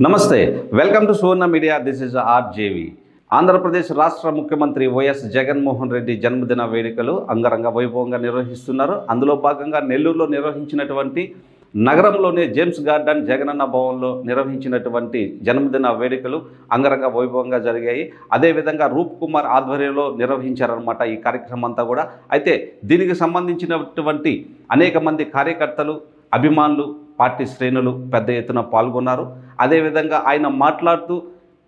నమస్తే welcome to Suvarna media. This is RJV. Andhra Pradesh రాష్ట్ర ముఖ్యమంత్రి వైఎస్ జగన్మోహన్ రెడ్డి జన్మదిన వేడుకలు అంగరంగ వైభవంగా నిర్వహిస్తున్నారు. అందులో భాగంగా నెల్లూరులో నిర్వహించినటువంటి నగరంలోనే జేమ్స్ గార్డెన్ జగనన్న భవన్లో నిర్వహించినటువంటి జన్మదిన వేడుకలు అంగరంగ వైభవంగా జరిగాయి. అదేవిధంగా రూప్ కుమార్ ఆధ్వర్యంలో నిర్వహించారనమాట ఈ కార్యక్రమం అంతా కూడా. అయితే దీనికి సంబంధించినటువంటి అనేక మంది కార్యకర్తలు, అభిమానులు, పార్టీ శ్రేణులు పెద్ద ఎత్తున పాల్గొన్నారు. అదేవిధంగా ఆయన మాట్లాడుతూ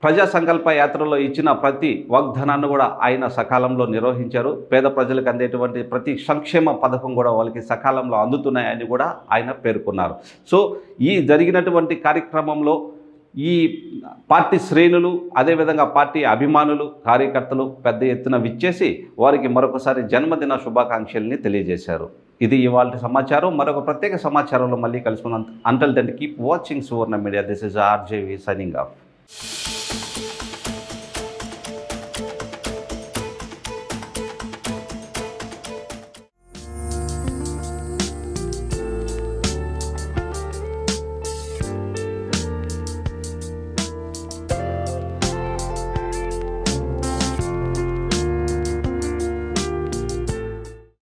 ప్రజా సంకల్ప యాత్రలో ఇచ్చిన ప్రతి వాగ్దానాన్ని కూడా ఆయన సకాలంలో నిర్వహించారు. పేద ప్రజలకు అందేటువంటి ప్రతి సంక్షేమ పథకం కూడా వాళ్ళకి సకాలంలో అందుతున్నాయని కూడా ఆయన పేర్కొన్నారు. సో ఈ జరిగినటువంటి కార్యక్రమంలో ఈ పార్టీ శ్రేణులు, అదేవిధంగా పార్టీ అభిమానులు, కార్యకర్తలు పెద్ద ఎత్తున విచ్చేసి వారికి మరొకసారి జన్మదిన శుభాకాంక్షల్ని తెలియజేశారు. ఇది ఇవాళ సమాచారం. మరొక ప్రత్యేక సమాచారంలో మళ్ళీ కలుసుకుందాం. Until then keep watching Suvarna media. This is RGV signing of.